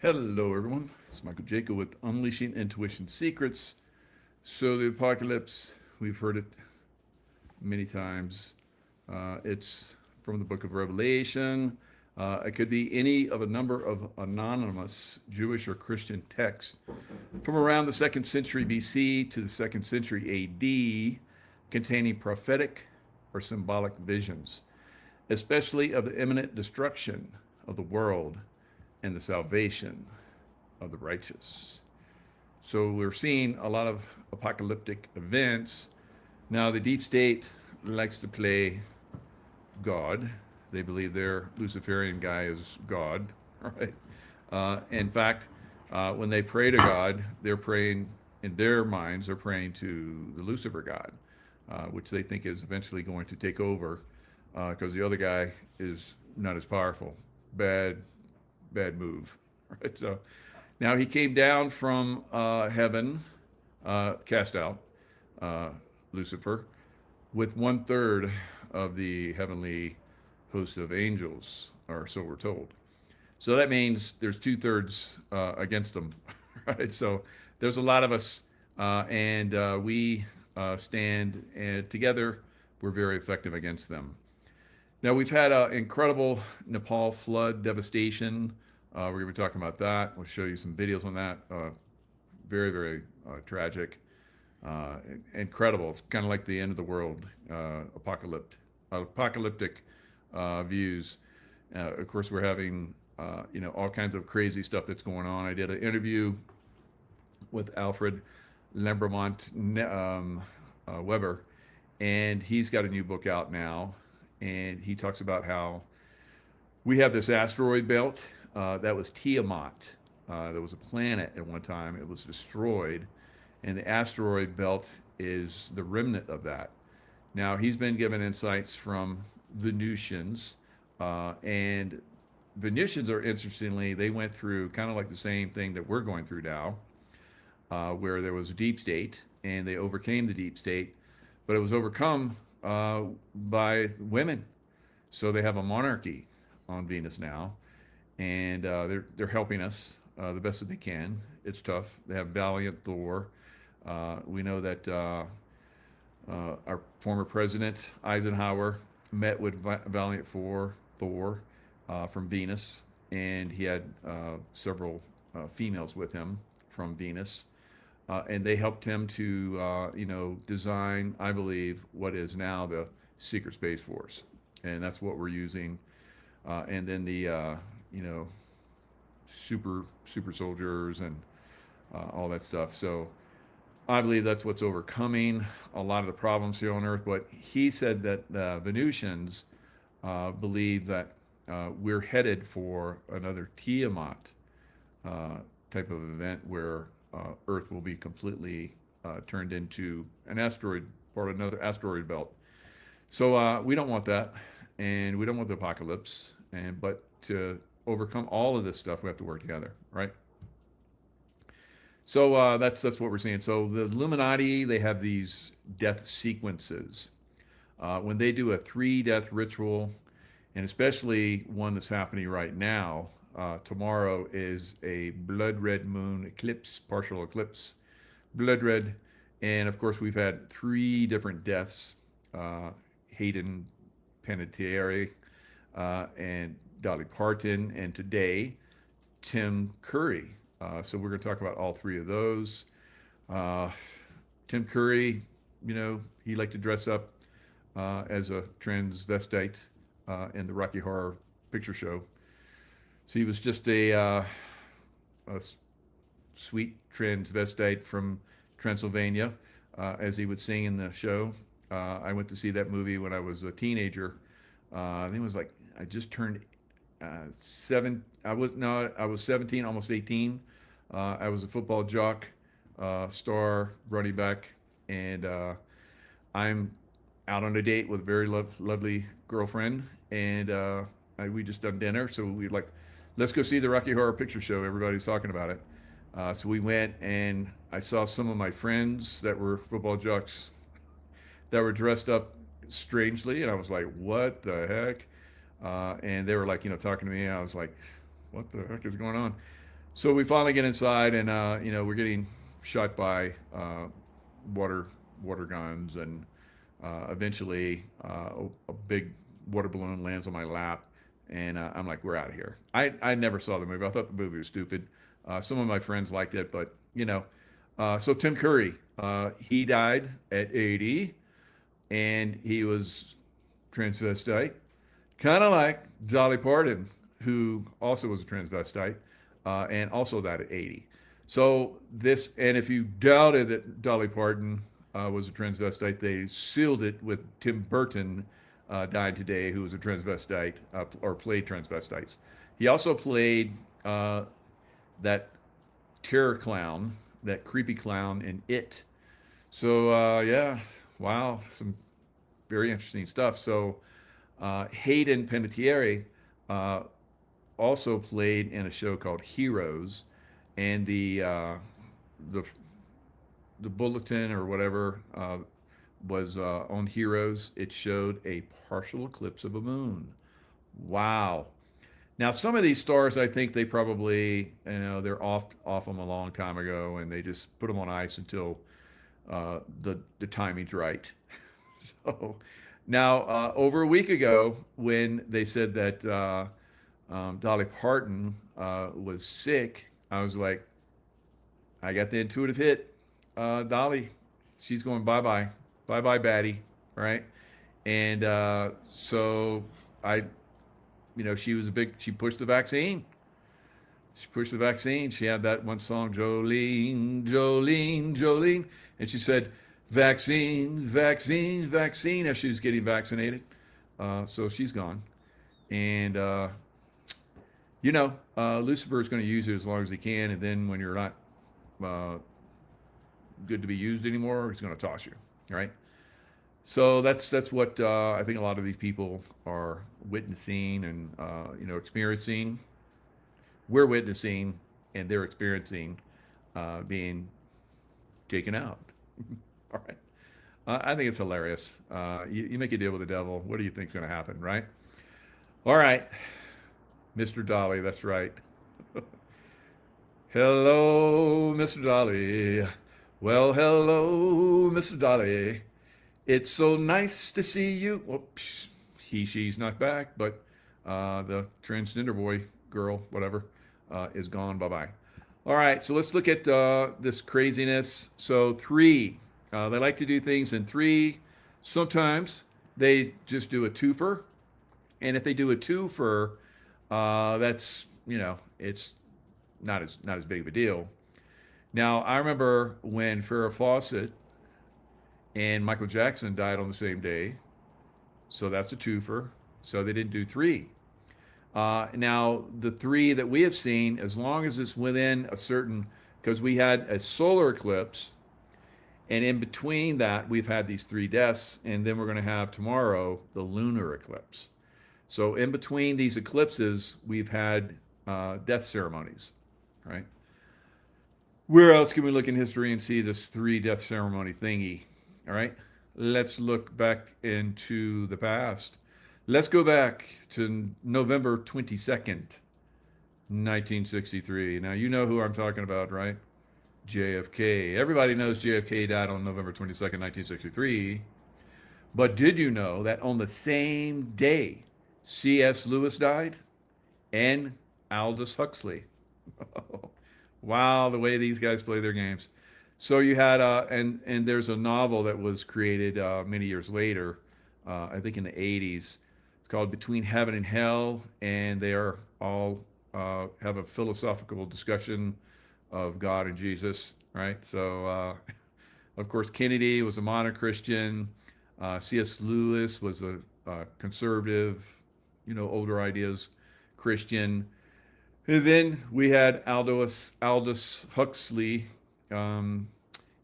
Hello, everyone. It's Michael Jaco with Unleashing Intuition Secrets. So, the apocalypse, we've heard it many times. It's from the book of Revelation. It could be any of a number of anonymous Jewish or Christian texts from around the 2nd century BC to the 2nd century AD, containing prophetic or symbolic visions, especially of the imminent destruction of the world and the salvation of the righteous. So we're seeing a lot of apocalyptic events. Now, the deep state likes to play God. They believe their Luciferian guy is God, right? In fact, when they pray to God, they're praying in their minds, they're praying to the Lucifer God, which they think is eventually going to take over because the other guy is not as powerful. Bad move. Right? So now he came down from heaven, cast out Lucifer, with 1/3 of the heavenly host of angels, or so we're told. So that means there's 2/3 against them, right? So there's a lot of us, and we stand and together. We're very effective against them. Now, we've had an incredible Nepal flood devastation. We're going to be talking about that. We'll show you some videos on that. Very tragic. Incredible. It's kind of like the end of the world, apocalyptic views. Of course, we're having all kinds of crazy stuff that's going on. I did an interview with Alfred Lembermont Weber, and he's got a new book out now. And he talks about how we have this asteroid belt that was Tiamat. There was a planet at one time. It was destroyed, and the asteroid belt is the remnant of that. Now, he's been given insights from Venusians, and Venusians are, interestingly, they went through kind of like the same thing that we're going through now, where there was a deep state, and they overcame the deep state, but it was overcome by women. So they have a monarchy on Venus now, and they're helping us the best that they can. It's tough. They have Valiant Thor. We know that our former president Eisenhower met with Valiant Thor from Venus, and he had several females with him from Venus. And they helped him to, design, I believe, what is now the Secret Space Force, and that's what we're using. And then the, super soldiers and all that stuff. So I believe that's what's overcoming a lot of the problems here on Earth. But he said that the Venusians believe that we're headed for another Tiamat type of event where Earth will be completely turned into an asteroid, part of another asteroid belt. So we don't want that, and we don't want the apocalypse. But to overcome all of this stuff, we have to work together, right? So that's what we're seeing. So the Illuminati, they have these death sequences. When they do a 3-death ritual, and especially one that's happening right now, tomorrow is a blood red moon eclipse, partial eclipse, blood red. And of course, we've had 3 different deaths, Hayden Panettiere and Dolly Parton, and today, Tim Curry. So we're going to talk about all 3 of those. Tim Curry, he liked to dress up as a transvestite in the Rocky Horror Picture Show. So he was just a sweet transvestite from Transylvania, as he would sing in the show. I went to see that movie when I was a teenager. I think it was like I just turned 7. I was 17, almost 18. I was a football jock, star running back, and I'm out on a date with a very lovely girlfriend, and we just done dinner, so we like, let's go see the Rocky Horror Picture Show. Everybody's talking about it. So we went, and I saw some of my friends that were football jocks that were dressed up strangely, and I was like, what the heck? And they were like, talking to me, and I was like, what the heck is going on? So we finally get inside, and we're getting shot by water water guns, and eventually a big water balloon lands on my lap, and I'm like, we're out of here. I never saw the movie. I thought the movie was stupid. Some of my friends liked it, but so Tim Curry, he died at 80, and he was transvestite, kind of like Dolly Parton, who also was a transvestite, and also died at 80. So this, and if you doubted that Dolly Parton was a transvestite, they sealed it with Tim Burton died today, who was a transvestite or played transvestites. He also played that terror clown, that creepy clown in It. So yeah, wow, some very interesting stuff. So Hayden Panettiere also played in a show called Heroes, and the the bulletin or whatever was on Heroes. It showed a partial eclipse of a moon. Wow. Now some of these stars, I think they probably they're off them a long time ago, and they just put them on ice until the timing's right. So now over a week ago, when they said that Dolly Parton was sick, I was like, I got the intuitive hit. Dolly, she's going bye bye, bye bye, Batty, right? And so I, she was she pushed the vaccine. She pushed the vaccine. She had that one song, Jolene, Jolene, Jolene, and she said, vaccine, vaccine, vaccine, as she was getting vaccinated. So she's gone, and Lucifer is going to use it as long as he can, and then when you're not good to be used anymore, he's going to toss you, right? So that's what I think a lot of these people are witnessing and experiencing. We're witnessing, and they're experiencing being taken out. All right. I think it's hilarious. You make a deal with the devil. What do you think's going to happen, right? All right, Mr. Dolly. That's right. Hello, Mr. Dolly. Well, hello, Mr. Dolly. It's so nice to see you. Whoops. She's not back, but the transgender boy, girl, whatever, is gone. Bye-bye. All right, so let's look at this craziness. So 3, they like to do things in 3. Sometimes they just do a twofer. And if they do a twofer, that's, it's not as big of a deal. Now, I remember when Farrah Fawcett and Michael Jackson died on the same day. So that's a twofer. So they didn't do 3. Now, the 3 that we have seen, as long as it's within a certain, because we had a solar eclipse, and in between that, we've had these 3 deaths, and then we're going to have tomorrow the lunar eclipse. So in between these eclipses, we've had death ceremonies, right? Where else can we look in history and see this 3 death ceremony thingy? All right, let's look back into the past. Let's go back to November 22nd, 1963. Now, you know who I'm talking about, right? JFK. Everybody knows JFK died on November 22nd, 1963. But did you know that on the same day, C.S. Lewis died and Aldous Huxley? Wow, the way these guys play their games. So you had, and there's a novel that was created many years later, I think in the 80s. It's called Between Heaven and Hell, and they are all have a philosophical discussion of God and Jesus, right? So, of course, Kennedy was a modern Christian. C.S. Lewis was a conservative, older ideas Christian. And then we had Aldous Huxley.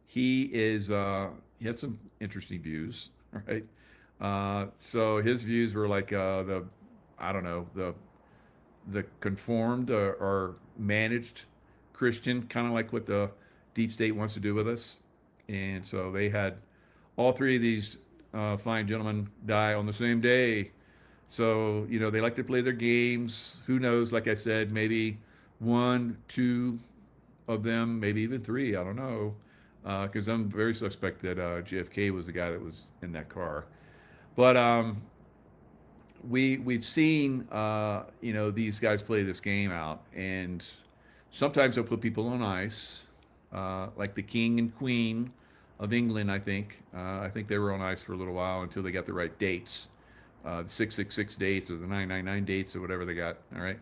He had some interesting views, right? So his views were like the conformed or managed Christian, kind of like what the deep state wants to do with us. And so they had all 3 of these fine gentlemen die on the same day. So, they like to play their games. Who knows? Like I said, maybe one, two of them, maybe even three. I don't know, because I'm very suspect that JFK was the guy that was in that car. But we've seen these guys play this game out, and sometimes they'll put people on ice, like the King and Queen of England. I think they were on ice for a little while until they got the right dates, the 666 dates or the 999 dates or whatever they got. All right,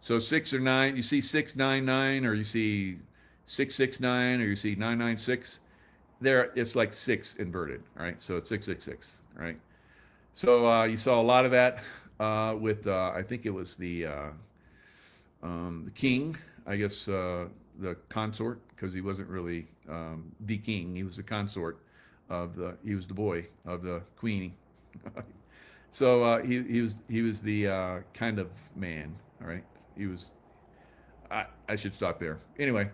so 6 or 9, you see 699 or you see 669 or you see 996. There, it's like 6 inverted. All right, so it's 666. All right. So you saw a lot of that with I think it was the king, I guess the consort, because he wasn't really the king. He was the consort he was the boy of the queen. So he was the kind of man. All right, he was. I should stop there. Anyway,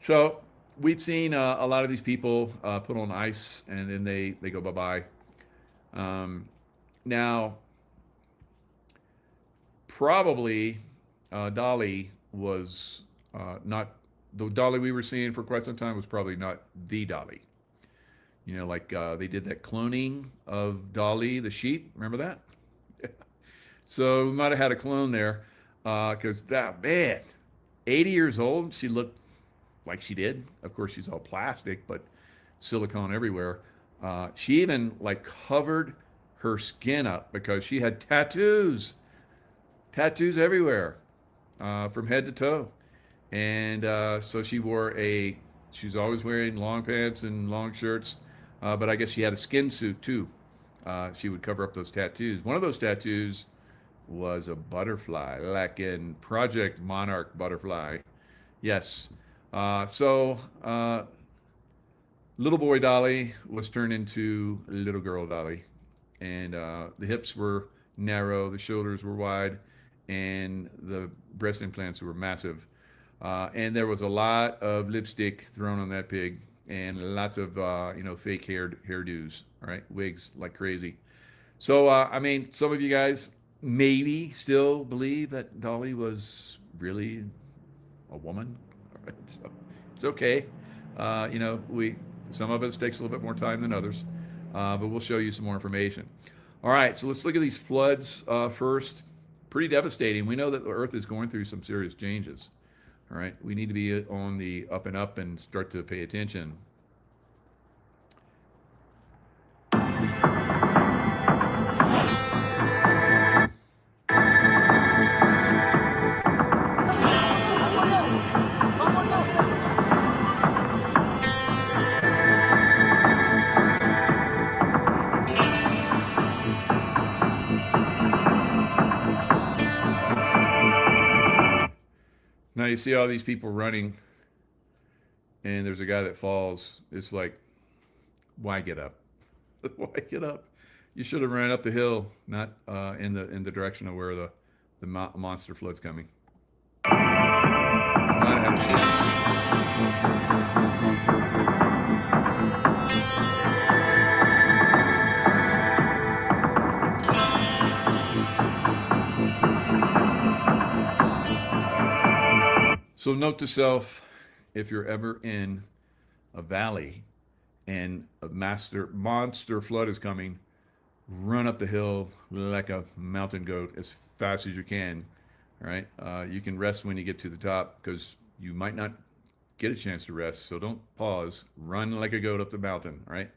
so we've seen a lot of these people put on ice and then they go bye bye. Now, probably Dolly was not the Dolly we were seeing for quite some time was probably not the Dolly. Like they did that cloning of Dolly the sheep. Remember that? So we might have had a clone there because that man, 80 years old, she looked like she did. Of course, she's all plastic, but silicone everywhere. She even like covered her skin up because she had tattoos everywhere, from head to toe. And so she's always wearing long pants and long shirts, but I guess she had a skin suit too. She would cover up those tattoos. One of those tattoos was a butterfly, like in Project Monarch butterfly. Yes. So little boy Dolly was turned into little girl Dolly. And the hips were narrow, the shoulders were wide, and the breast implants were massive. And there was a lot of lipstick thrown on that pig, and lots of fake hairdos, all right, wigs like crazy. So I mean, some of you guys maybe still believe that Dolly was really a woman. All right, so it's okay. Some of us takes a little bit more time than others. But we'll show you some more information. All right, so let's look at these floods first. Pretty devastating. We know that the Earth is going through some serious changes. All right, we need to be on the up and up and start to pay attention. Now you see all these people running, and there's a guy that falls. It's like, why get up? Why get up? You should have ran up the hill, not in the direction of where the monster flood's coming. Might have had a chance. So note to self, if you're ever in a valley and a monster flood is coming, run up the hill like a mountain goat as fast as you can. All right. You can rest when you get to the top because you might not get a chance to rest. So don't pause. Run like a goat up the mountain. All right.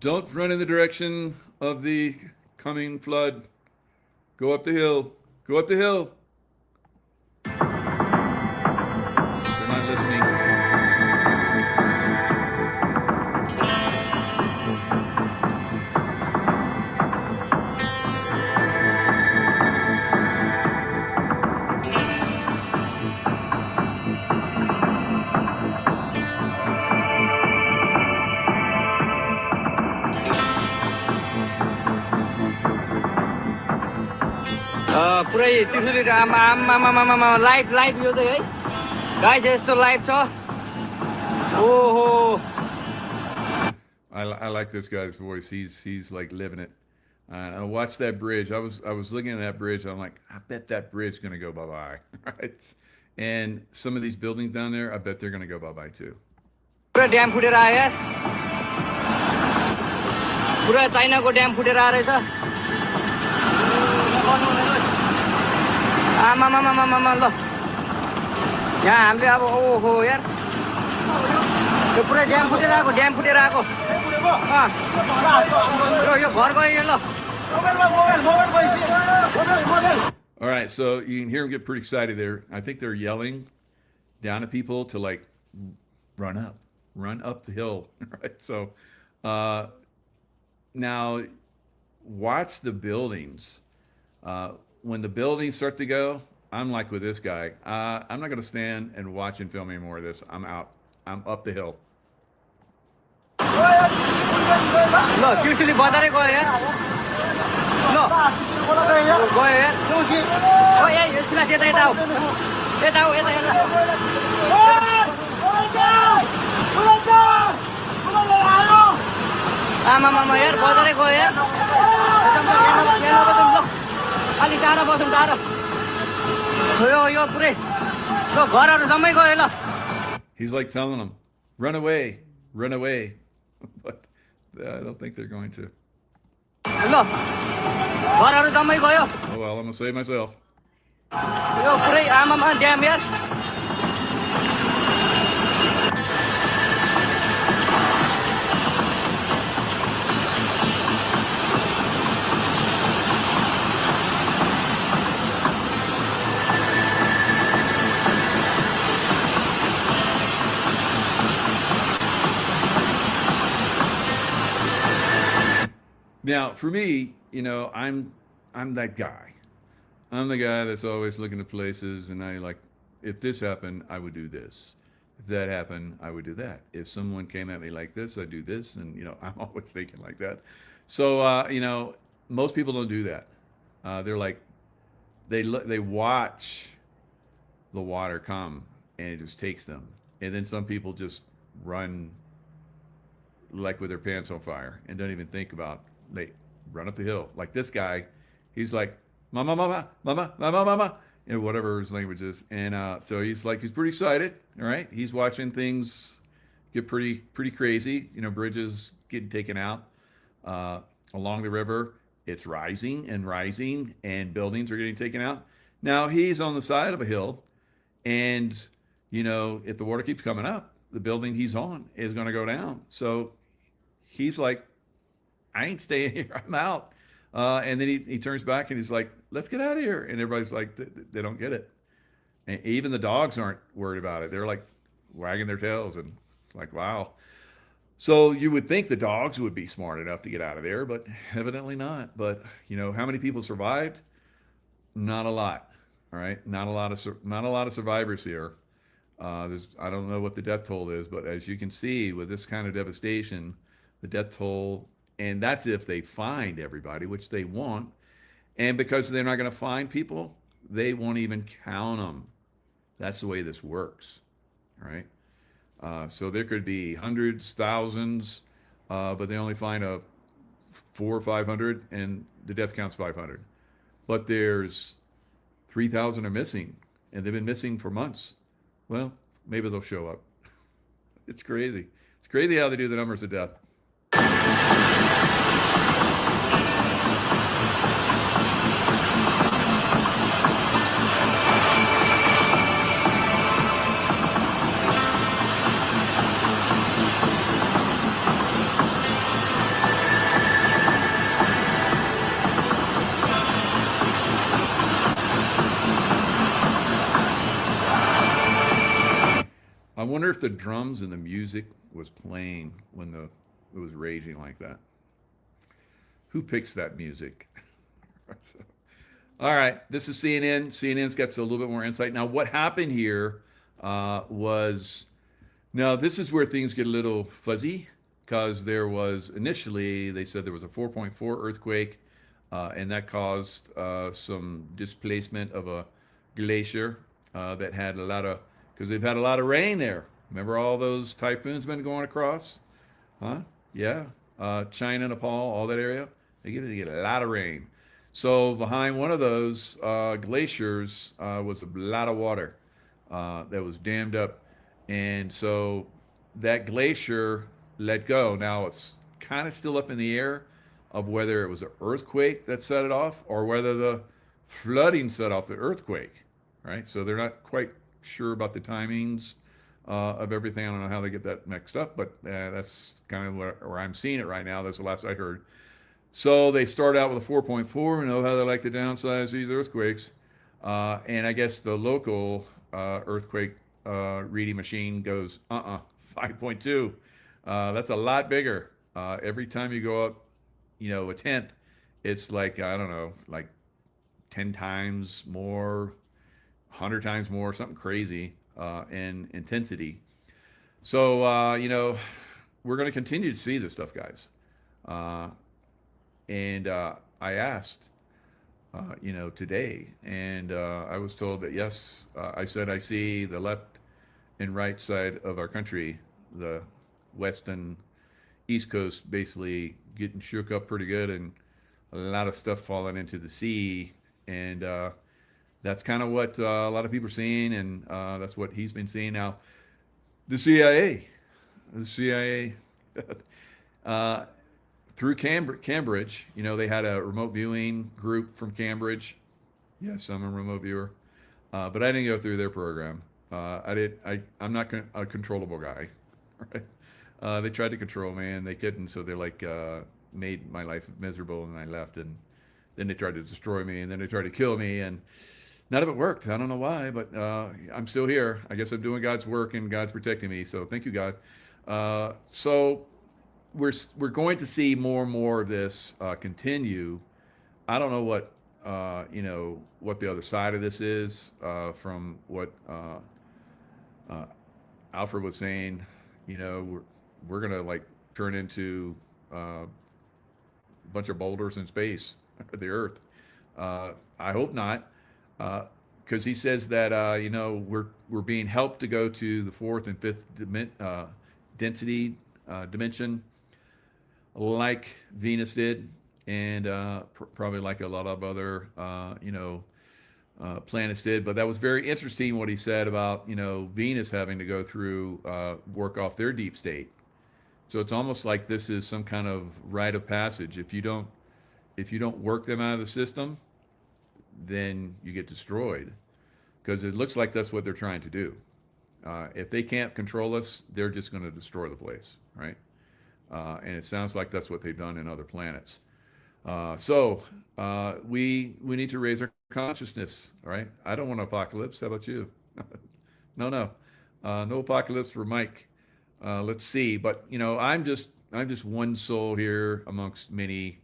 Don't run in the direction of the coming flood. Go up the hill. Go up the hill. They're not listening. पुरै त्रिशुली आमा live यो चाहिँ है guys यस्तो live छ ओहो I like this guy's voice. He's like living it. I watched that bridge. I was looking at that bridge. I'm like, I bet that bridge is gonna go bye bye. Right? And some of these buildings down there, I bet they're gonna go bye bye too. पुरा dam फुटेर आयो यार पुरा चाइनाको dam फुटेर आएर रहेछ आमामामामामा ल यहाँ हामीले अब ओहो यार यो पुरै ड्याम फुटेर आएको यो घर गयो ल All right, so you can hear them get pretty excited there. I think they're yelling down at people to like run up the hill, right? So now watch the buildings. When the buildings start to go, I'm like with this guy. I'm not going to stand and watch and film any more of this. I'm out. I'm up the hill. ल त्रिशुली बजारै गयो यार ल गयो यार ओ ए सुलास यता यता आऊ आमामामा यार बजारै गयो यार ल अलि टाढा बसौँ टाढा यो पुरै यो घरहरू जम्मै गयो ल He's like telling them, run away. But I don't think they're going to. ल घरहरू जम्मै गयो Oh well, I'm gonna save myself. यो पुरै आमामा ड्याम यार Now, for me, you know, I'm that guy. I'm the guy that's always looking at places, and I like, if this happened, I would do this. If that happened, I would do that. If someone came at me like this, I'd do this, and you know, I'm always thinking like that. So, you know, most people don't do that. They're like, they watch the water come, and it just takes them, and then some people just run like with their pants on fire and don't even think about. They run up the hill like this guy. He's like mama, you know, whatever his language is, and so he's pretty excited. All right, he's watching things get pretty crazy. You know, bridges getting taken out along the river. It's rising, and buildings are getting taken out. Now he's on the side of a hill, and you know, if the water keeps coming up, the building he's on is going to go down. So he's like, I ain't staying here. I'm out. And then he turns back and he's like, let's get out of here. And everybody's like, they don't get it. And even the dogs aren't worried about it. They're like wagging their tails and like, wow. So you would think the dogs would be smart enough to get out of there, but evidently not. But you know, how many people survived? Not a lot. All right. Not a lot of survivors here. I don't know what the death toll is, but as you can see with this kind of devastation, the death toll, and that's if they find everybody, which they won't. And because they're not going to find people, they won't even count them. That's the way this works, right? So there could be hundreds, thousands, but they only find 400 or 500, and the death count's 500. But there's 3,000 are missing, and they've been missing for months. Well, maybe they'll show up. It's crazy. It's crazy how they do the numbers of death. I wonder if the drums and the music was playing when it was raging like that. Who picks that music? So, all right, this is CNN. CNN's got a little bit more insight. Now, what happened here was, now this is where things get a little fuzzy, because there was initially, they said there was a 4.4 earthquake and that caused some displacement of a glacier that had a lot of, because they've had a lot of rain there. Remember all those typhoons been going across? Huh? Yeah. China, Nepal, all that area. They get a lot of rain. So behind one of those glaciers was a lot of water that was dammed up. And so that glacier let go. Now it's kind of still up in the air of whether it was an earthquake that set it off or whether the flooding set off the earthquake, right? So they're not quite sure about the timings of everything. I don't know how they get that mixed up, but that's kind of where I'm seeing it right now. That's the last I heard. So they start out with a 4.4. You know how they like to downsize these earthquakes. And I guess the local earthquake reading machine goes, 5.2. That's a lot bigger. Every time you go up, a tenth, it's like, I don't know, like 10 times more, 100 times more, something crazy in intensity. So, we're going to continue to see this stuff, guys. And I asked, today, and I was told that yes, I said I see the left and right side of our country, the west and east coast, basically getting shook up pretty good, and a lot of stuff falling into the sea, and that's kind of what a lot of people are seeing, and that's what he's been seeing. Now, the CIA, uh, through Cambridge, they had a remote viewing group from Cambridge. Yes, I'm a remote viewer, but I didn't go through their program. I'm not a controllable guy, right? They tried to control me, and they couldn't. So they made my life miserable, and I left. And then they tried to destroy me, and then they tried to kill me, and none of it worked. I don't know why, but I'm still here. I guess I'm doing God's work, and God's protecting me. So thank you, God. So we're going to see more and more of this continue. I don't know what the other side of this is from what Alfred was saying. We're gonna turn into a bunch of boulders in space, the Earth. I hope not, because he says that we're being helped to go to the fourth and fifth density dimension, like Venus did, and probably like a lot of other planets did. But that was very interesting what he said about Venus having to go through work off their deep state. So it's almost like this is some kind of rite of passage. If you don't work them out of the system, then you get destroyed, because it looks like that's what they're trying to do. If they can't control us, they're just going to destroy the place, right? And it sounds like that's what they've done in other planets. So we need to raise our consciousness, right? I don't want an apocalypse. How about you? No apocalypse for Mike. Let's see, but I'm just one soul here amongst many,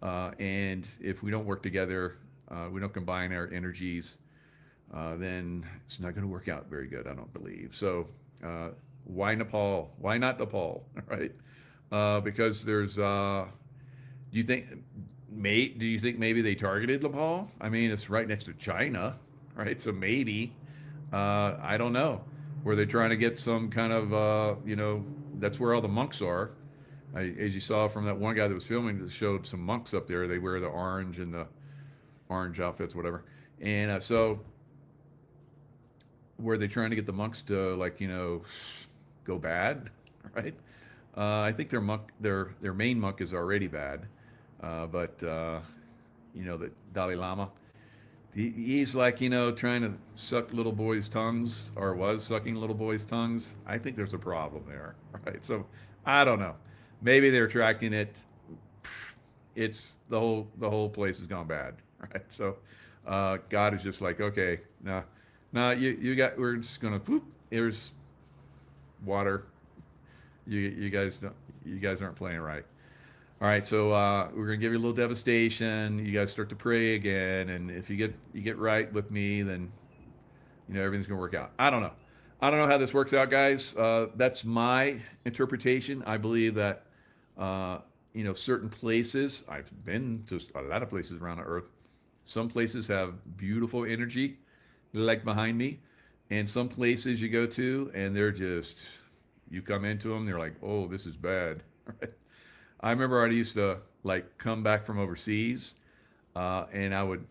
and if we don't work together, we don't combine our energies, then it's not going to work out very good, I don't believe. So why Nepal? Why not Nepal? Right? Because there's. Do you think maybe they targeted Nepal? I mean, it's right next to China, right? So maybe, I don't know. Were they trying to get some kind of, that's where all the monks are. As you saw from that one guy that was filming, that showed some monks up there. They wear the orange and the orange outfits, whatever. And so, were they trying to get the monks to go bad, right? I think their main monk is already bad, but the Dalai Lama, he's trying to suck little boys' tongues, or was sucking little boys' tongues. I think there's a problem there, right? So I don't know. Maybe they're tracking it. It's the whole place has gone bad, right? So God is just like, okay, no, we're just gonna poop. Here's water. You guys aren't playing right. All right, so we're gonna give you a little devastation. You guys start to pray again, and if you get right with me, then everything's gonna work out. I don't know how this works out, guys. That's my interpretation. I believe that certain places, I've been to a lot of places around the earth. Some places have beautiful energy, like behind me. And some places you go to and they're just, you come into them, they're like, oh, this is bad. I remember I used to like come back from overseas, and I would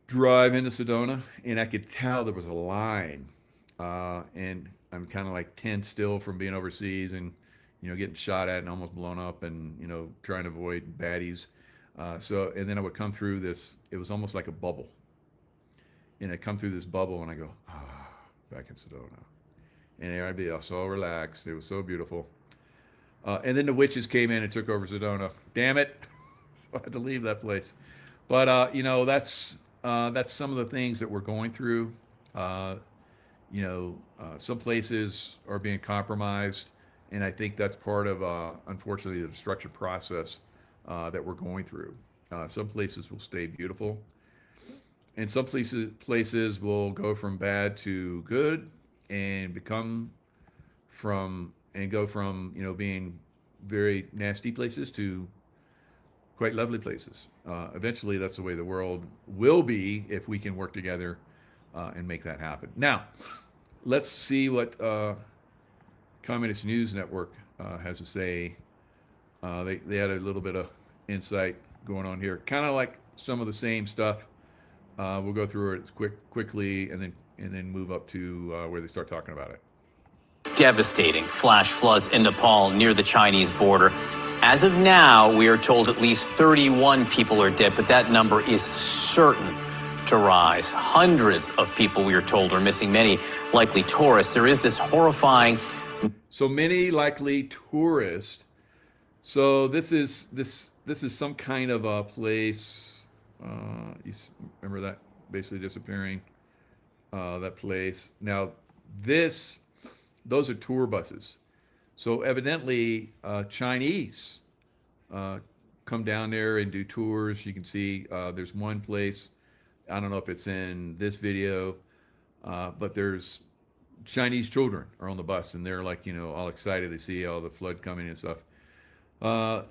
drive into Sedona and I could tell there was a line, and I'm kind of like tense still from being overseas and, getting shot at and almost blown up and, trying to avoid baddies. And then I would come through this, it was almost like a bubble. And I'd come through this bubble and I go, back in Sedona. And there I'd be all so relaxed. It was so beautiful. And then the witches came in and took over Sedona. Damn it. So I had to leave that place. But, that's some of the things that we're going through. Some places are being compromised. And I think that's part of, unfortunately, the destruction process that we're going through. Some places will stay beautiful. And some places will go from bad to good and go from, being very nasty places to quite lovely places. Eventually, that's the way the world will be if we can work together and make that happen. Now, let's see what Communist News Network has to say. They had a little bit of insight going on here, kind of like some of the same stuff. We'll go through it quickly and then move up to where they start talking about it. Devastating flash floods in Nepal near the Chinese border. As of now, we are told at least 31 people are dead, but that number is certain to rise. Hundreds of people, we are told, are missing, many likely tourists. There is this horrifying... So many likely tourists. So this is some kind of a place. You remember that basically disappearing, that place. Now those are tour buses. So evidently Chinese come down there and do tours. You can see there's one place, I don't know if it's in this video, but there's Chinese children are on the bus and they're like, all excited. They see all the flood coming and stuff. I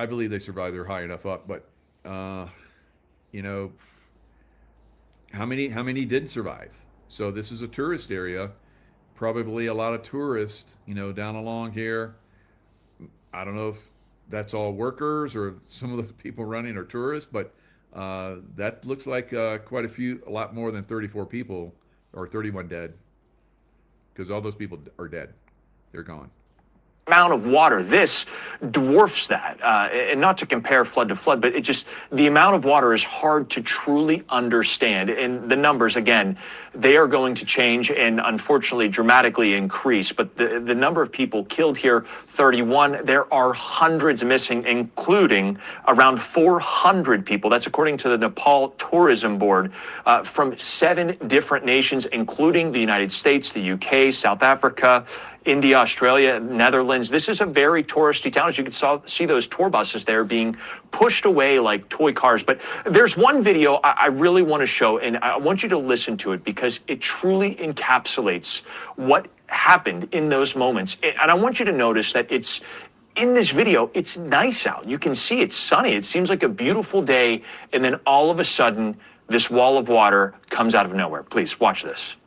believe they survived. They're high enough up, but how many didn't survive? So this is a tourist area, probably a lot of tourists, down along here. I don't know if that's all workers or some of the people running are tourists, but that looks like quite a lot more than 34 people or 31 dead, because all those people are dead. They're gone. Amount of water, this dwarfs that, and not to compare flood to flood, but the amount of water is hard to truly understand. And the numbers, again, they are going to change and unfortunately dramatically increase. But the number of people killed here, 31, there are hundreds missing, including around 400 people. That's according to the Nepal Tourism Board, from 7 different nations, including the United States, the UK, South Africa, India, Australia, Netherlands. This is a very touristy town. As you can see those tour buses there being pushed away like toy cars. But there's one video I really want to show, and I want you to listen to it because it truly encapsulates what happened in those moments. And I want you to notice that in this video, it's nice out. You can see it's sunny. It seems like a beautiful day. And then all of a sudden, this wall of water comes out of nowhere. Please watch this.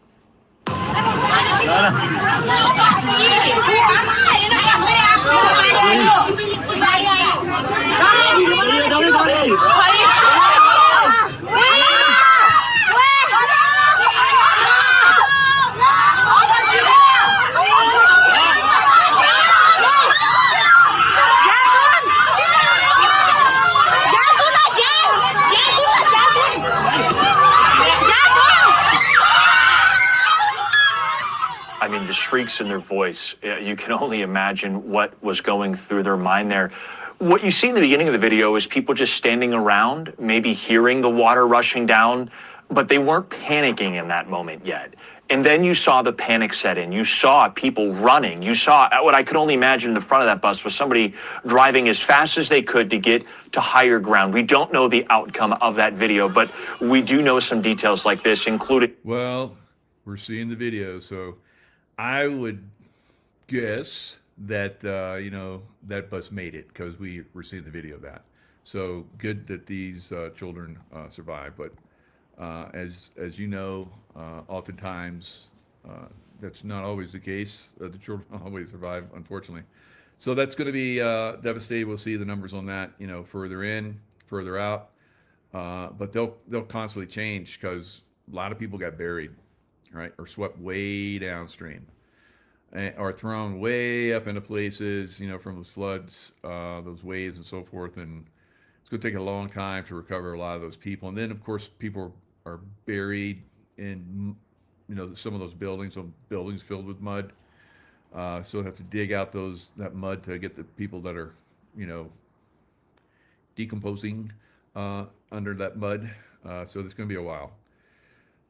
I mean, the shrieks in their voice, you can only imagine what was going through their mind there. What you see in the beginning of the video is people just standing around, maybe hearing the water rushing down, but they weren't panicking in that moment yet. And then you saw the panic set in. You saw people running. You saw what I could only imagine in the front of that bus was somebody driving as fast as they could to get to higher ground. We don't know the outcome of that video, but we do know some details like this, including... Well, we're seeing the video, so I would guess that that bus made it, because we were seeing the video of that. So good that these children survived. But as you know, oftentimes that's not always the case. The children always survive, unfortunately. So that's going to be devastating. We'll see the numbers on that, further in, further out. But they'll constantly change, because a lot of people got buried, right, or swept way downstream, or thrown way up into places, from those floods, those waves, and so forth. And it's going to take a long time to recover a lot of those people. And then, of course, people are buried in, some of those buildings, filled with mud. So they have to dig out that mud to get the people that are, decomposing under that mud. So it's going to be a while.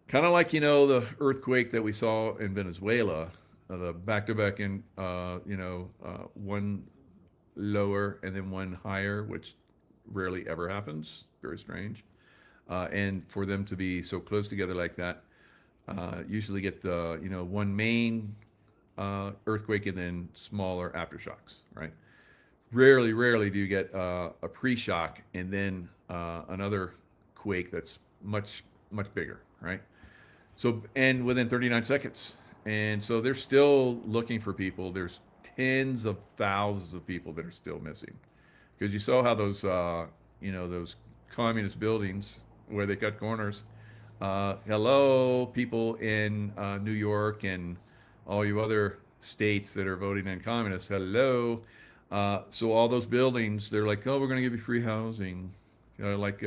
Kind of like, the earthquake that we saw in Venezuela, the back-to-back in, one lower and then one higher, which rarely ever happens. Very strange. And for them to be so close together like that, usually get one main earthquake and then smaller aftershocks, right? Rarely do you get a pre-shock and then another quake that's much bigger, right? So, and within 39 seconds. And so they're still looking for people. There's tens of thousands of people that are still missing, because you saw how those those communist buildings where they cut corners. Hello, people in New York and all you other states that are voting in communists. Hello. So all those buildings, they're like, oh, we're going to give you free housing, like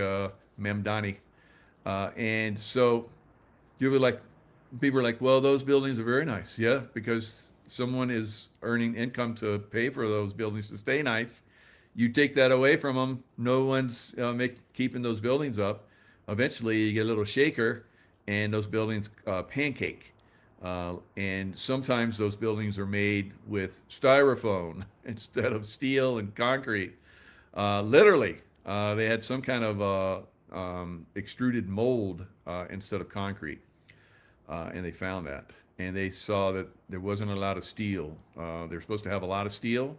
Mamdani. And so you'll be like, people are like, well, those buildings are very nice. Yeah, because someone is earning income to pay for those buildings to stay nice. You take that away from them, no one's keeping those buildings up. Eventually, you get a little shaker, and those buildings pancake. And sometimes those buildings are made with styrofoam instead of steel and concrete. Literally, they had some kind of extruded mold instead of concrete. And they found that. And they saw that there wasn't a lot of steel. They're supposed to have a lot of steel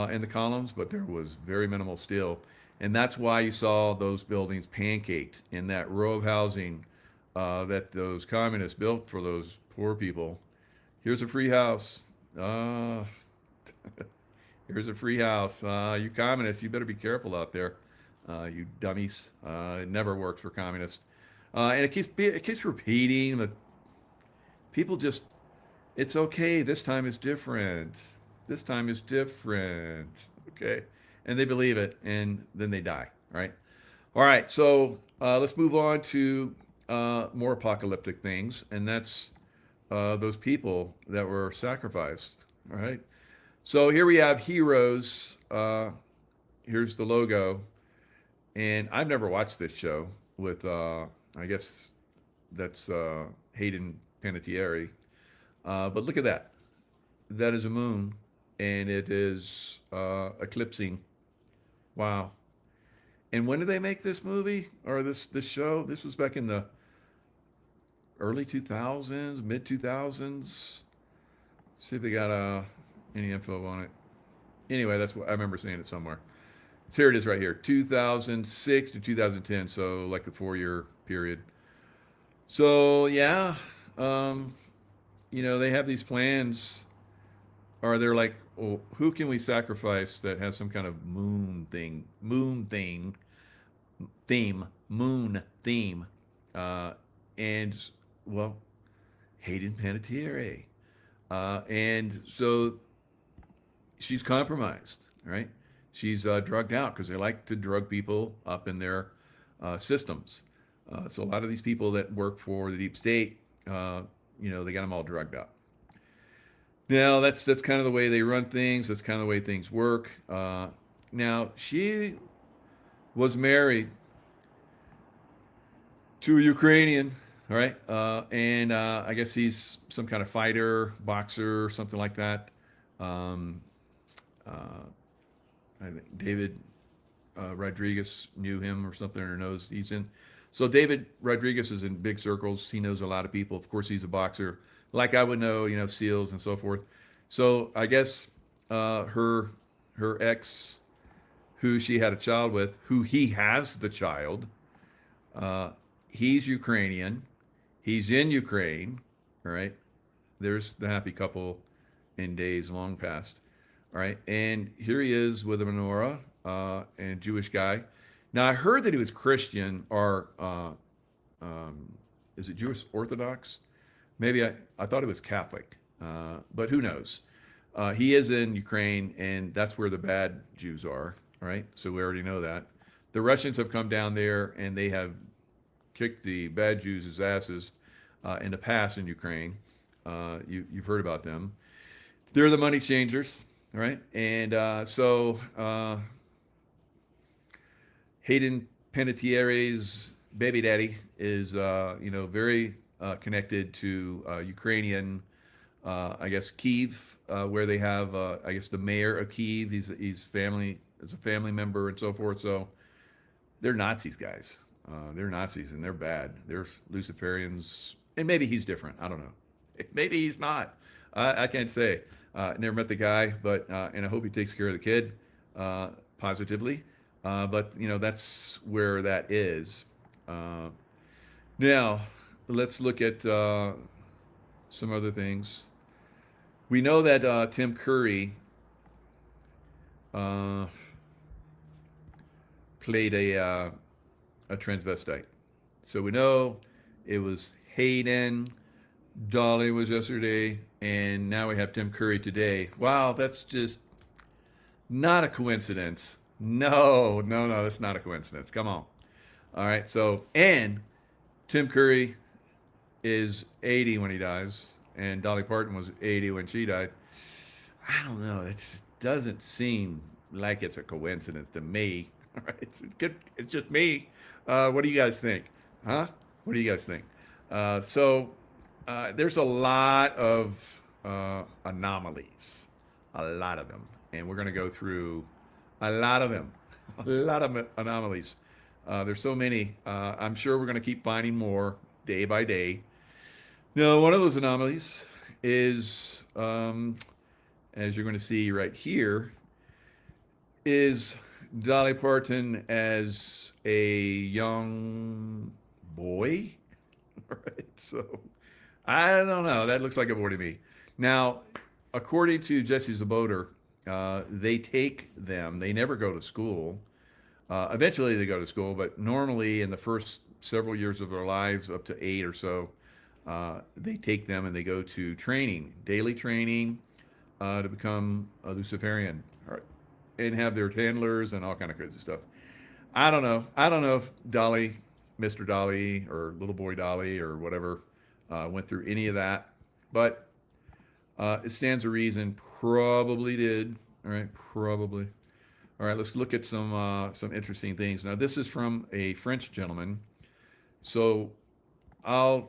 in the columns, but there was very minimal steel. And that's why you saw those buildings pancaked in that row of housing that those communists built for those poor people. Here's a free house. Here's a free house. You communists, you better be careful out there, you dummies. It never works for communists. And it keeps repeating, but people just, it's okay. This time is different. This time is different. Okay. And they believe it, and then they die, right? All right. So let's move on to more apocalyptic things. And that's those people that were sacrificed. All right. So here we have heroes. Here's the logo. And I've never watched this show with, I guess that's Hayden Panettiere. But look at that. That is a moon, and it is eclipsing. Wow. And when did they make this movie or this show? This was back in the early 2000s, mid 2000s. See if they got any info on it. Anyway, that's what I remember seeing it somewhere. So here it is right here, 2006 to 2010. So like a 4-year period. So yeah, they have these plans, or they're like, well, who can we sacrifice that has some kind of moon theme, and well, Hayden Panettiere. And so she's compromised, right? She's drugged out, because they like to drug people up in their systems. So a lot of these people that work for the deep state, they got them all drugged up. Now that's kind of the way they run things. That's kind of the way things work. Now she was married to a Ukrainian, all right, and I guess he's some kind of fighter, boxer, something like that. I think David Rodriguez knew him or something, or knows he's in. So David Rodriguez is in big circles. He knows a lot of people. Of course, he's a boxer, like I would know, SEALs and so forth. So I guess her ex, who she had a child with, who he has the child. He's Ukrainian. He's in Ukraine. All right. There's the happy couple in days long past. All right. And here he is with a menorah and Jewish guy. Now, I heard that he was Christian or is it Jewish Orthodox? Maybe I thought it was Catholic, but who knows? He is in Ukraine, and that's where the bad Jews are. All right. So we already know that. The Russians have come down there and they have kicked the bad Jews' asses in the past in Ukraine. You've heard about them. They're the money changers, all right? And so Hayden Panettiere's baby daddy is, very connected to Ukrainian, I guess, Kyiv, where they have, I guess, the mayor of Kyiv. He's family, as a family member and so forth. So they're Nazis, guys. They're Nazis and they're bad. They're Luciferians, and maybe he's different. I don't know. Maybe he's not. I can't say. Never met the guy, but and I hope he takes care of the kid positively. But that's where that is. Now let's look at some other things. We know that Tim Curry played a transvestite. So we know it was Hayden, Dolly was yesterday, and now we have Tim Curry today. Wow, that's just not a coincidence. No, that's not a coincidence. Come on. All right, so, and Tim Curry is 80 when he dies, and Dolly Parton was 80 when she died. I don't know. It doesn't seem like it's a coincidence to me. All right, it's just me. What do you guys think? Huh? What do you guys think? So there's a lot of anomalies, a lot of them, and we're going to go through a lot of them, a lot of anomalies. There's so many. I'm sure we're going to keep finding more day by day. Now, one of those anomalies is, as you're going to see right here, is Dolly Parton as a young boy. All right, so I don't know. That looks like a boy to me. Now, according to Jesse Zaboter, they take them. They never go to school. Eventually, they go to school, but normally in the first several years of their lives, up to 8 or so, they take them and they go to training, daily training, to become a Luciferian, and have their handlers and all kind of crazy stuff. I don't know. I don't know if Dolly, Mr. Dolly, or Little Boy Dolly, or whatever, went through any of that, but it stands to reason probably did. All right, probably. All right, let's look at some interesting things. Now, this is from a French gentleman, so I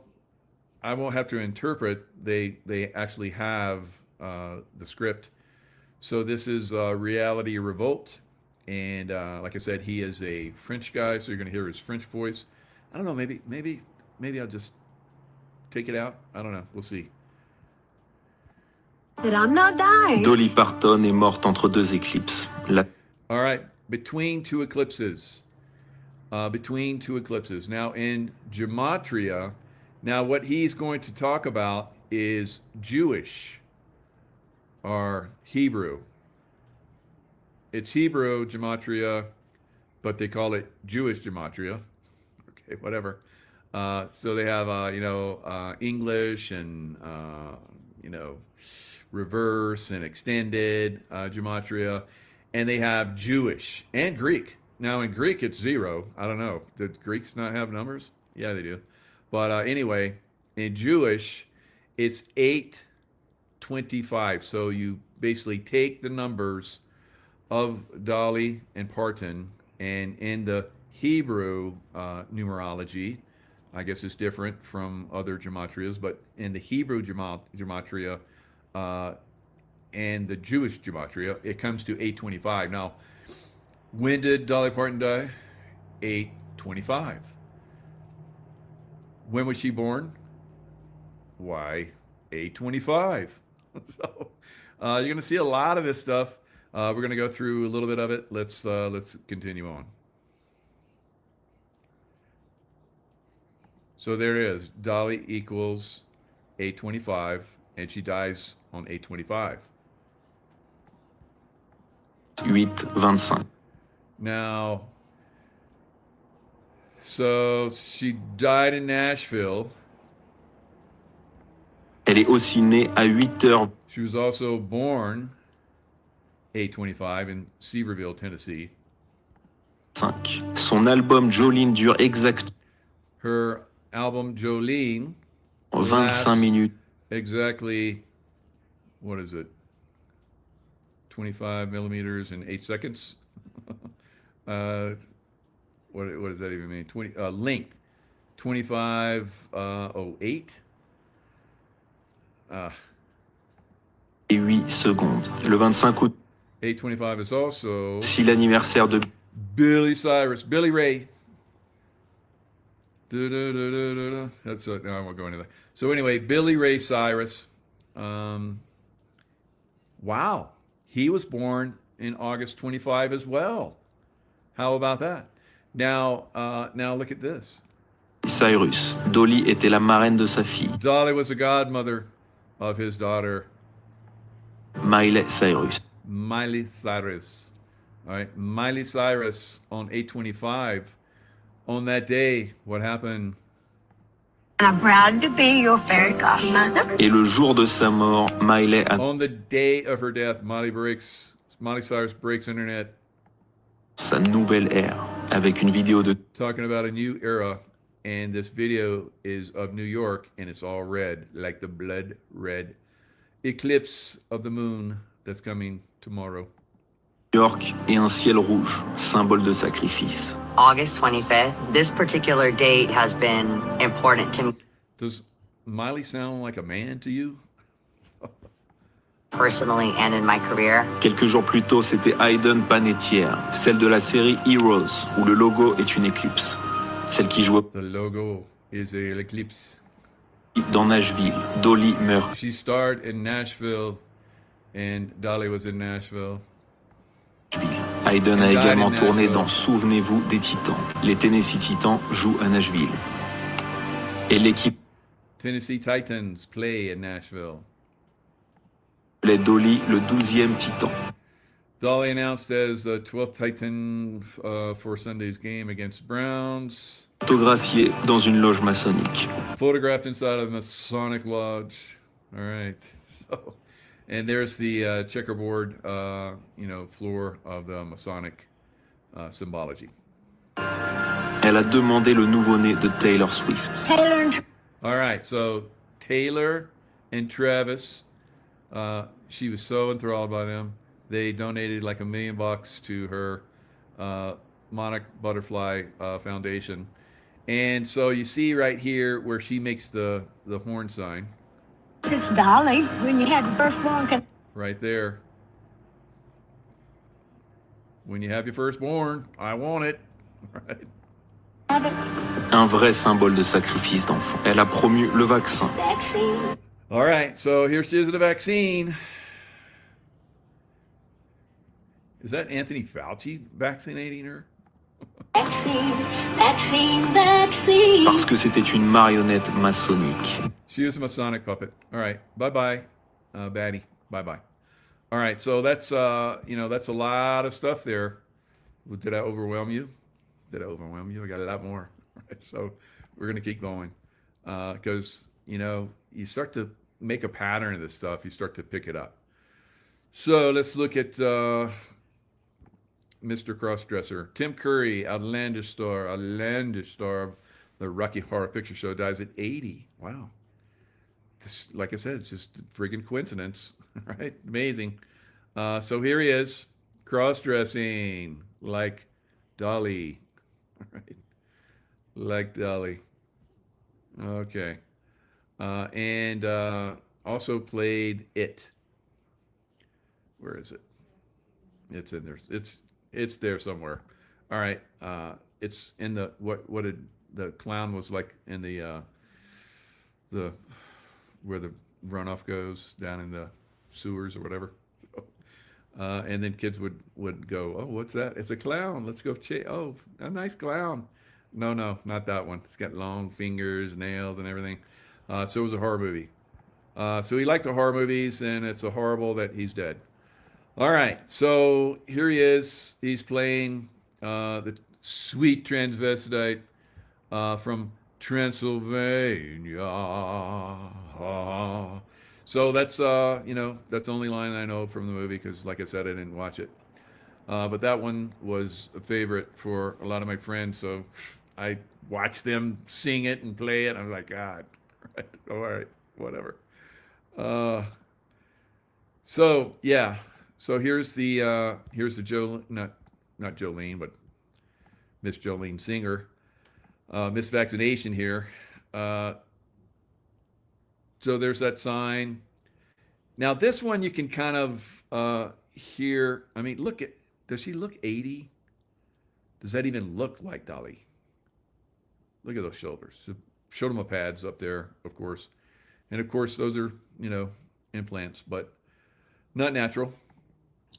won't have to interpret. They actually have the script. So this is Reality Revolt, and like I said, he is a French guy, so you're going to hear his French voice. I don't know, maybe I'll just take it out. I don't know. We'll see. But I'm not dying. Dolly Parton est morte entre deux éclipses. All right, between two eclipses. Between two eclipses. Now, in Gematria, now what he's going to talk about is Jewish or Hebrew. It's Hebrew Gematria, but they call it Jewish Gematria. Okay, whatever. So they have, English and, reverse and extended Gematria, and they have Jewish and Greek. Now in Greek, it's 0. I don't know. Did Greeks not have numbers? Yeah, they do. But anyway, in Jewish, it's 825. So you basically take the numbers of Dolly and Parton, and in the Hebrew numerology, I guess it's different from other gematrias, but in the Hebrew gematria and the Jewish gematria, it comes to 825. Now, when did Dolly Parton die? 825. When was she born? Why, 825. So You're going to see a lot of this stuff. We're going to go through a little bit of it. Let's continue on. So there it is. Dolly equals 825, and she dies on 825. 8-25. Now, so she died in Nashville. Elle est aussi née à 8h25. She was also born 825 in Sevierville, Tennessee. Son album Jolene dure exactement Her album Jolene 25 minutes. exactly, what is it? 25 millimeters in 8 seconds. What does that even mean? 20 length 25:08. Et 8 secondes. Le 25 août, 825 is also c'est l'anniversaire de Billy Ray. That's it. No, I won't go into that. So anyway, Billy Ray Cyrus. Wow, he was born in August 25 as well. How about that? Now look at this. Cyrus. Dolly était la marraine de sa fille, Dolly was the godmother of his daughter, Miley Cyrus. Miley Cyrus. All right, Miley Cyrus on 825. On that day, what happened? I'm proud to be your fairy godmother. Et le jour de sa mort, Miley a On the day of her death, Miley Cyrus breaks internet, sa nouvelle ère avec une vidéo de talking about a new era, and this video is of New York, and it's all red, like the blood red eclipse of the moon that's coming tomorrow. New York et un ciel rouge, symbole de sacrifice. August 25th. This particular date has been important to me Does Miley sound like a man to you? personally and in my career. Quelques jours plus tôt, c'était Hayden Panettiere, celle de la série Heroes, où le logo est une éclipse. Celle qui jouait The logo is a eclipse. dans Nashville. Dolly meurt. She starred in Nashville, and Dolly was in Nashville. Hayden a Died in également tourné Nashville. dans Souvenez-vous des Titans. Les Tennessee Titans jouent à Nashville. Et l'équipe Tennessee Titans play in Nashville. appelait Dolly le 12e Titan. Dolly announced as the 12th Titan for Sunday's game against Browns. Photographié dans une loge maçonnique. Photographed inside of a Masonic lodge. All right. So, and there's the checkerboard, floor of the Masonic symbology. Elle a demandé le nouveau-né de Taylor Swift. Taylor and All right. So Taylor and Travis, she was so enthralled by them. They donated like $1 million to her Monarch Butterfly Foundation. And so you see right here where she makes the horn sign. This is Dolly. When you had the firstborn, Right there. When you have your firstborn, I want it. Right. Un vrai symbole de sacrifice d'enfant. Elle a promu le vaccin. vaccine. All right, so here she is with the vaccine. Is that Anthony Fauci vaccinating her? Vaccine, vaccine, vaccine. Parce que c'était une marionnette maçonnique. She was a Masonic puppet. All right, bye-bye, baddie. Bye-bye. All right, so that's that's a lot of stuff there. Did I overwhelm you? Did I overwhelm you? I got a lot more. All right, so we're gonna keep going because you start to make a pattern of this stuff. You start to pick it up. So let's look at Mr. Crossdresser. Tim Curry, outlandish star of the Rocky Horror Picture Show, dies at 80. Wow. Just, like I said, it's just a friggin' coincidence, right? Amazing. So here he is, cross-dressing like Dolly, right? Like Dolly. Okay. And also played It. Where is it? It's in there. It's there somewhere. All right. It's in the what did the clown was like in the where the runoff goes down in the sewers or whatever. And then kids would go, oh, what's that? It's a clown. Let's go oh, a nice clown. No, not that one. It's got long fingers, nails, and everything. So it was a horror movie. So he liked the horror movies, and it's a horrible that he's dead. All right, so here he is. He's playing the sweet transvestite from Transylvania. So that's that's the only line I know from the movie because, like I said, I didn't watch it. But that one was a favorite for a lot of my friends. So I watched them sing it and play it. I was like, God, all right, whatever. So yeah. So here's the not Jolene, but Miss Jolene Singer, Miss Vaccination here. So there's that sign. Now this one you can kind of hear. I mean, does she look 80? Does that even look like Dolly? Look at those shoulders. So shoulder pads up there, of course. And of course, those are, implants, but not natural.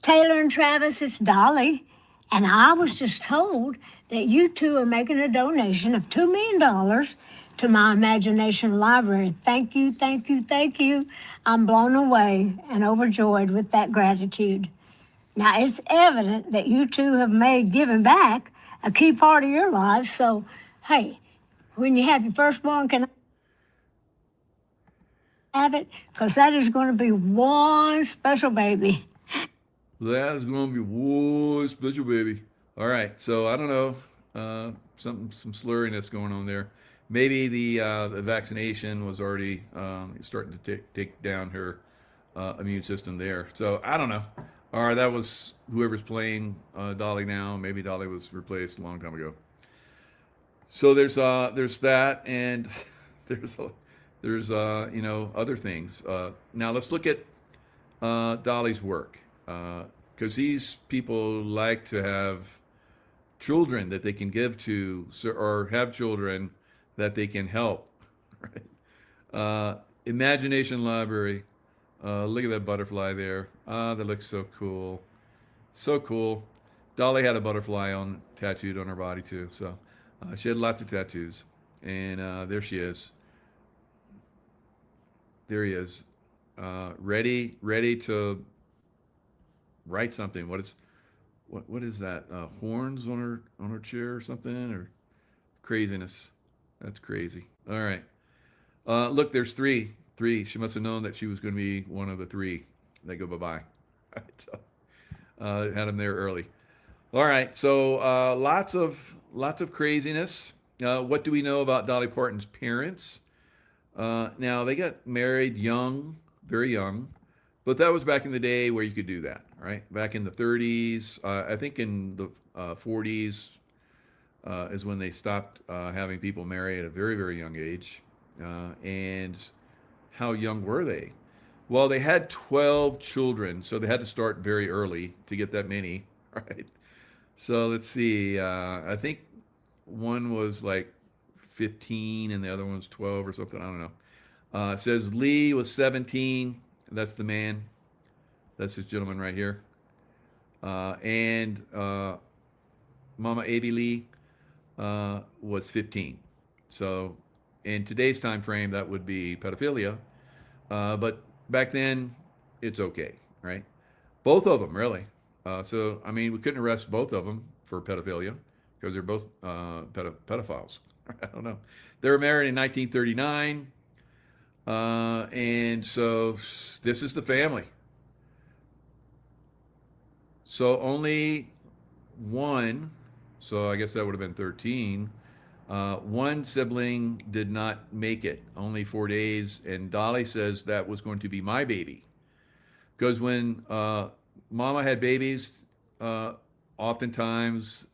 Taylor and Travis, it's Dolly. And I was just told that you two are making a donation of $2 million to my imagination library. Thank you, thank you, thank you. I'm blown away and overjoyed with that gratitude. Now, it's evident that you two have made giving back a key part of your life. So, hey, when you have your firstborn, can I have it? Because that is going to be one special baby. That is going to be one special baby. All right, so I don't know, some slurriness going on there. Maybe the vaccination was already starting to take down her immune system there. So I don't know. All right, that was whoever's playing Dolly now. Maybe Dolly was replaced a long time ago. So there's that, and there's other things. Now let's look at Dolly's work, because these people like to have children that they can give to, or have children that they can help. Right? Imagination Library. Look at that butterfly there. That looks so cool. So cool. Dolly had a butterfly tattooed on her body too. So she had lots of tattoos. And there she is. There he is. Ready to write something. What is that? Horns on her chair or something, or craziness? That's crazy. All right. Look, there's three. She must have known that she was going to be one of the three that go bye-bye. Right, so, had them there early. All right. So lots of craziness. What do we know about Dolly Parton's parents? Now they got married young, very young, but that was back in the day where you could do that, right? Back in the 30s, I think in the 40s is when they stopped having people marry at a very, very young age. And how young were they? Well, they had 12 children, so they had to start very early to get that many, right? So let's see. I think one was like 15 and the other one was 12 or something. I don't know. It says Lee was 17. That's the man. That's this gentleman right here. And Mama Avi Lee was 15. So in today's time frame, that would be pedophilia. But back then, it's okay, right? Both of them, really. So, I mean, we couldn't arrest both of them for pedophilia because they're both pedophiles. I don't know. They were married in 1939. And so this is the family. So only one, so I guess that would have been 13. One sibling did not make it, only 4 days. And Dolly says that was going to be my baby. Because when Mama had babies, oftentimes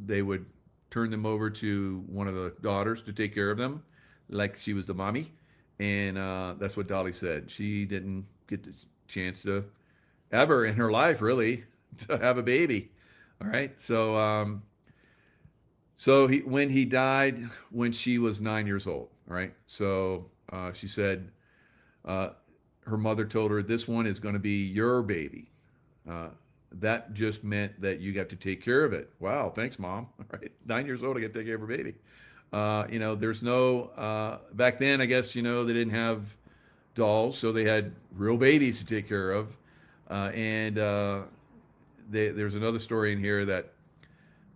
they would turn them over to one of the daughters to take care of them, like she was the mommy. And that's what Dolly said. She didn't get the chance to ever in her life, really, to have a baby. All right. So when he died, when she was 9 years old, right? So she said her mother told her, this one is going to be your baby. That just meant that you got to take care of it. Wow, thanks, Mom. All right, 9 years old, I get to take care of a baby. There's no, back then, I guess, they didn't have dolls, so they had real babies to take care of. There's another story in here that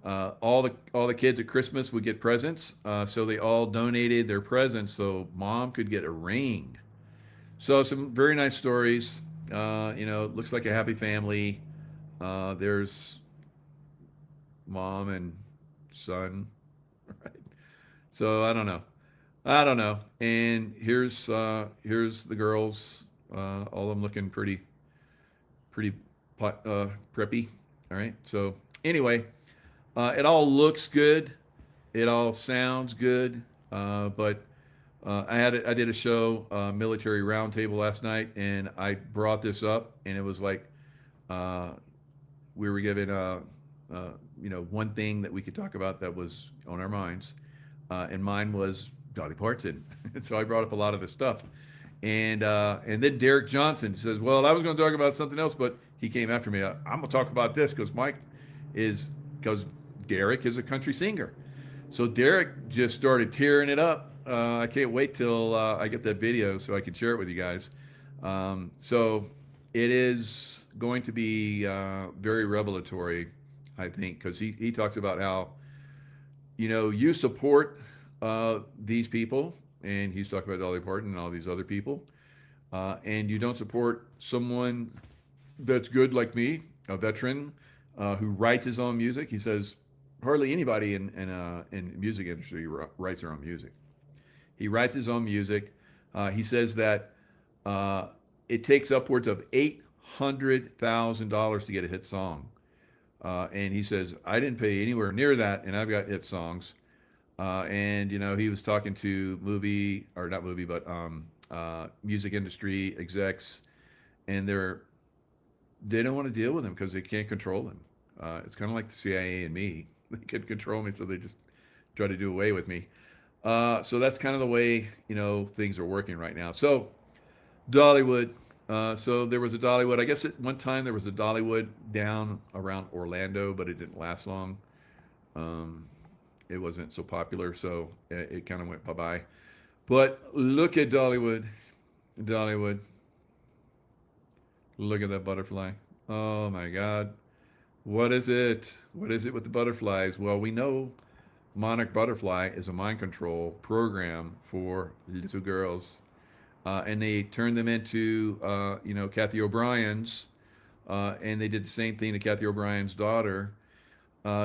all the kids at Christmas would get presents, so they all donated their presents so Mom could get a ring. So some very nice stories. It looks like a happy family. There's Mom and son, right? So I don't know. And here's the girls, all of them looking pretty preppy. All right. So anyway, it all looks good. It all sounds good. But I did a show, military roundtable last night, and I brought this up, and it was like we were given one thing that we could talk about that was on our minds, and mine was Dolly Parton. And so I brought up a lot of this stuff, and then Derek Johnson says, "Well, I was going to talk about something else, but he came after me. I'm going to talk about this because Derek is a country singer." So Derek just started tearing it up. I can't wait till I get that video so I can share it with you guys. So it is going to be very revelatory, I think, because he talks about how, you support these people, and he's talking about Dolly Parton and all these other people, and you don't support someone that's good like me, a veteran who writes his own music. He says hardly anybody in music industry writes their own music. He writes his own music. He says that it takes upwards of $800,000 to get a hit song. And he says, I didn't pay anywhere near that, and I've got hit songs. He was talking to music industry execs, and they don't want to deal with him because they can't control him. It's kind of like the CIA and me. They can control me, so they just try to do away with me. So that's kind of the way, things are working right now. So Dollywood. So there was a Dollywood. I guess at one time there was a Dollywood down around Orlando, but it didn't last long. It wasn't so popular, so it kind of went bye-bye. But look at Dollywood. Look at that butterfly. Oh my God. What is it? What is it with the butterflies? Well, we know Monarch Butterfly is a mind control program for little girls. And they turned them into, Kathy O'Brien's, and they did the same thing to Kathy O'Brien's daughter.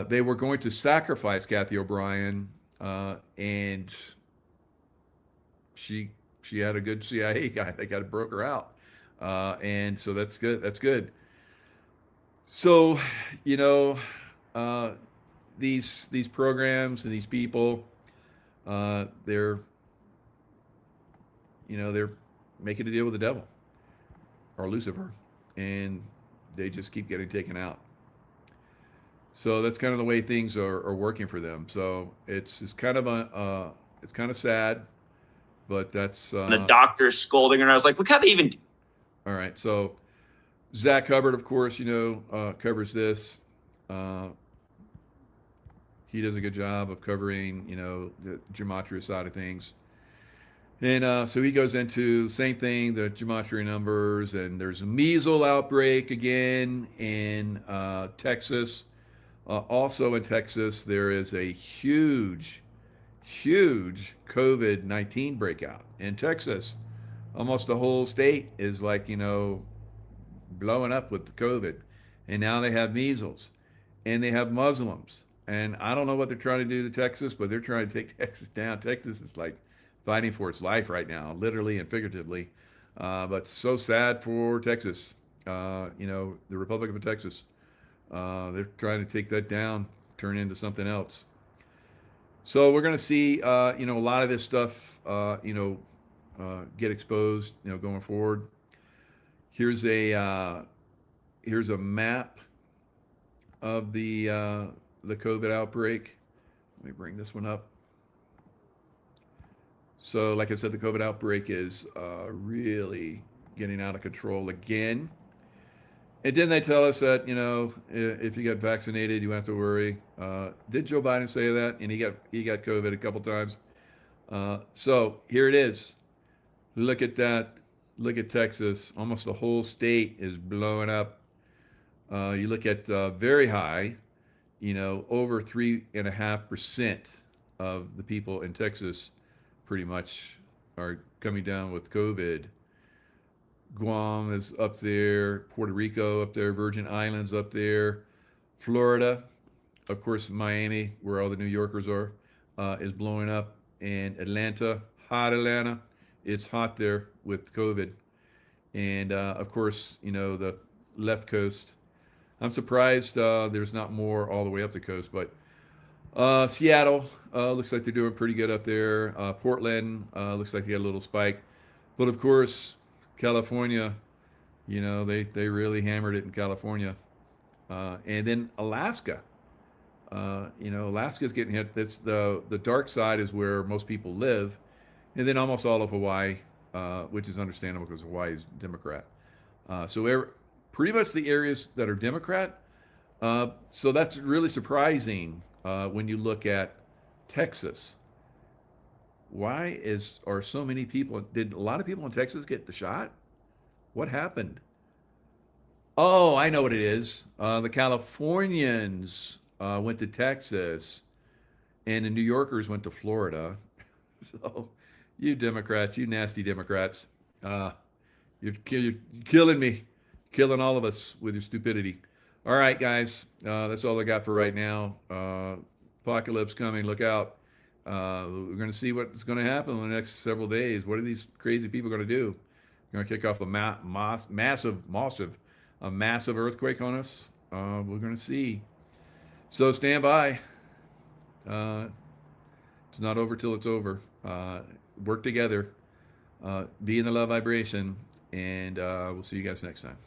They were going to sacrifice Kathy O'Brien, and she had a good CIA guy that got to broke her out, and so that's good. That's good. So, these programs and these people, they're making a deal with the devil or Lucifer, and they just keep getting taken out. So that's kind of the way things are working for them. So it's kind of it's kind of sad, but that's the doctor's scolding her, and I was like, look how they even. All right. So Zach Hubbard, of course, covers this. He does a good job of covering, the gematria side of things. And so he goes into same thing, the gematria numbers, and there's a measles outbreak again in Texas. Also in Texas, there is a huge COVID-19 breakout in Texas. Almost the whole state is like, blowing up with the COVID. And now they have measles, and they have Muslims. And I don't know what they're trying to do to Texas, but they're trying to take Texas down. Texas is like fighting for its life right now, literally and figuratively. But so sad for Texas, the Republic of Texas. They're trying to take that down, turn it into something else. So we're going to see, a lot of this stuff, get exposed, going forward. Here's a map of the COVID outbreak. Let me bring this one up. So like I said, the COVID outbreak is really getting out of control again. And then they tell us that, you know, if you get vaccinated, you don't have to worry. Did Joe Biden say that? And he got COVID a couple times. So here it is. Look at that. Look at Texas. Almost the whole state is blowing up. You look at very high, you know, over 3.5% of the people in Texas pretty much are coming down with COVID. Guam is up there, Puerto Rico up there, Virgin Islands up there, Florida, of course, Miami, where all the New Yorkers are, is blowing up, and Atlanta, hot Atlanta, it's hot there with COVID. And of course, you know, the left coast. I'm surprised there's not more all the way up the coast, but Seattle looks like they're doing pretty good up there. Portland looks like they got a little spike. But of course, California, you know, they really hammered it in California. And then Alaska, you know, Alaska's getting hit. That's the dark side is where most people live. And then almost all of Hawaii, which is understandable because Hawaii is Democrat. So pretty much the areas that are Democrat. So that's really surprising when you look at Texas. Why are so many people? Did a lot of people in Texas get the shot? What happened? Oh, I know what it is. The Californians went to Texas, and the New Yorkers went to Florida. So, you Democrats, you nasty Democrats, you're killing me, killing all of us with your stupidity. All right, guys, that's all I got for right now. Apocalypse coming. Look out. We're going to see what's going to happen in the next several days. What are these crazy people going to do? They're going to kick off a massive earthquake on us. We're going to see. So stand by. It's not over till it's over. Work together. Be in the love vibration. And we'll see you guys next time.